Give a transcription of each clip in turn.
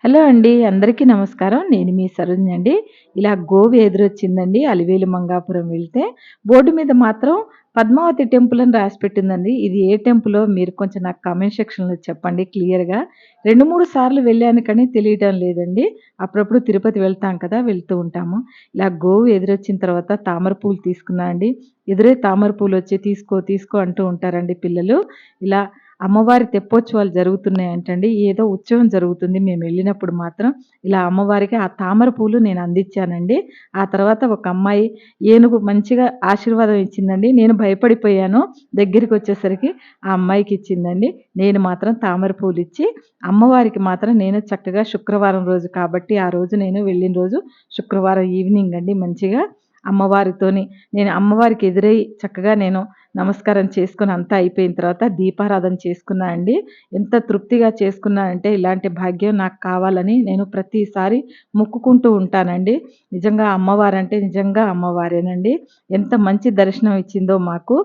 Hello అండి. అందరికీ నమస్కారం. నేను మీ సరోజిని అండి. ఇలా గోవు ఎదురొచ్చిందండి అలివేలు మంగాపురం వెళ్తే. బోర్డు మీద మాత్రం పద్మావతి టెంపుల్ అని రాసిపెట్టిందండి. ఇది ఏ టెంపులో మీరు కొంచెం నాకు కామెంట్ సెక్షన్‌లో చెప్పండి క్లియర్‌గా. 2, 3 సార్లు వెళ్ళాను కానీ తెలియటం లేదండి. అప్పుడప్పుడు తిరుపతి వెళ్తాం కదా! వెళ్తూ ఉంటాము. ఇలా గోవు ఎదురొచ్చిన తర్వాత తామర పూలు తీసుకున్నా అండి. ఎదురే తామర పూలొచ్చి తీసుకో, తీసుకో అంటూ ఉంటారండి పిల్లలు. ఇలా అమ్మవారి తెప్పోత్సవాలు జరుగుతున్నాయంటండి. ఏదో ఉత్సవం జరుగుతుంది. మేమెళ్ళినప్పుడు మాత్రం ఇలా అమ్మవారికి ఆ తామర పూలు నేను అందిచ్చానండి. ఆ తర్వాత ఒక అమ్మాయి ఏనుగు మంచిగా ఆశీర్వాదం ఇచ్చిందండి. నేను భయపడిపోయాను. దగ్గరికొచ్చేసరికి ఆ అమ్మాయికిచ్చిందండి. నేను మాత్రం తామర పూలిచ్చి, అమ్మవారికి మాత్రం నేను చక్కగా శుక్రవారం రోజు కాబట్టి, ఆ రోజు నేను వెళ్ళిన రోజు శుక్రవారం ఈవినింగ్ అండి మంచిగా అమ్మవారితోని నేను అమ్మవారికి ఎదురై చక్కగా నేను నమస్కారం చేసుకొని అంతా అయిపోయిన తర్వాత దీపారాధన చేసుకున్నా అండి. ఎంత తృప్తిగా చేసుకున్నానంటే ఇలాంటి భాగ్యం నాకు కావాలని నేను ప్రతిసారి మొక్కుకుంటూ ఉంటానండి. నిజంగా అమ్మవారంటే నిజంగా అమ్మవారేనండి. ఎంత మంచి దర్శనం ఇచ్చిందో మాకు.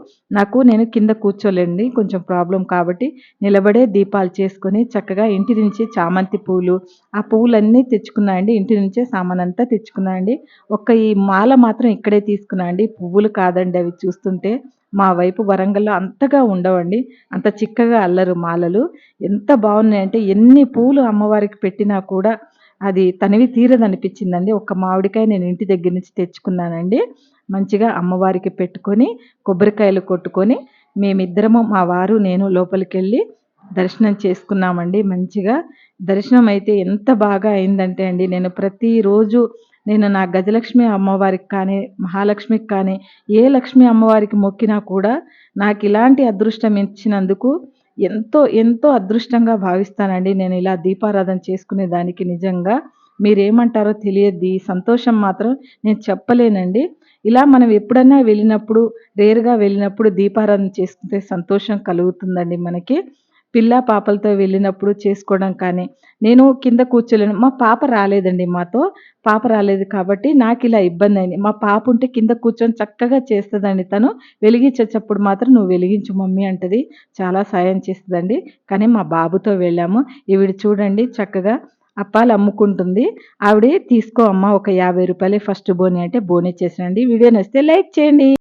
నేను కింద కూర్చోలేండి. కొంచెం ప్రాబ్లమ్ కాబట్టి నిలబడే దీపాలు చేసుకొని చక్కగా ఇంటి నుంచి చామంతి పూలు, ఆ పువ్వులన్నీ తెచ్చుకున్నా అండి. ఇంటి నుంచే సామానంతా తెచ్చుకున్నా అండి. ఒక్క ఈ మాల మాత్రం ఇక్కడే తీసుకున్నా అండి. పువ్వులు కాదండి అవి చూస్తుంటే. మా వైపు వరంగల్‌లో అంతగా ఉండవండి. అంత చిక్కగా అల్లరు మాలలు. ఎంత బావున్నాయంటే ఎన్ని పూలు అమ్మవారికి పెట్టినా కూడా అది తనివి తీరదనిపించిందండి. ఒక్క మామిడికాయ నేను ఇంటి దగ్గర నుంచి తెచ్చుకున్నానండి. మంచిగా అమ్మవారికి పెట్టుకొని, కొబ్బరికాయలు కొట్టుకొని, మేమిద్దరము మా వారు, నేను లోపలికెళ్ళి దర్శనం చేసుకున్నామండి మంచిగా. దర్శనం అయితే ఎంత బాగా అయిందంటే అండి, నేను నా గజలక్ష్మి అమ్మవారికి కానీ, మహాలక్ష్మికి కానీ ఏ లక్ష్మి అమ్మవారికి మొక్కినా కూడా నాకిలాంటి అదృష్టం ఇచ్చినందుకు ఎంతో, ఎంతో అదృష్టంగా భావిస్తానండి. నేను ఇలా దీపారాధన చేసుకునే దానికి నిజంగా. మీరేమంటారో తెలియదు. ఈ సంతోషం మాత్రం నేను చెప్పలేనండి. ఇలా మనం ఎప్పుడన్నా వెళ్ళినప్పుడు, రేర్‌గా వెళ్ళినప్పుడు దీపారాధన చేసుకుంటే సంతోషం కలుగుతుందండి మనకి. పాపలతో వెళ్ళినప్పుడు చేసుకోవడం కానీ, నేను కింద కూర్చోలేను. మా పాప రాలేదండి మాతో. పాప రాలేదు కాబట్టి నాకిలా ఇబ్బందయింది. మా పాప ఉంటే కింద కూర్చొని చక్కగా చేస్తదండి తను. వెలిగించేటప్పుడు మాత్రం "నువ్వు వెలిగించు మమ్మీ" అంటది. చాలా సాయం చేస్తదండి. కానీ మా బాబుతో వెళ్ళాము. ఈవిడ చూడండి చక్కగా అప్పాలు అమ్ముకుంటుంది. "తీసుకో అమ్మ ఒక రూ. 50 ఫస్ట్ బోని" అంటే బోని చేశానండి. వీడియో నచ్చితే లైక్ చేయండి.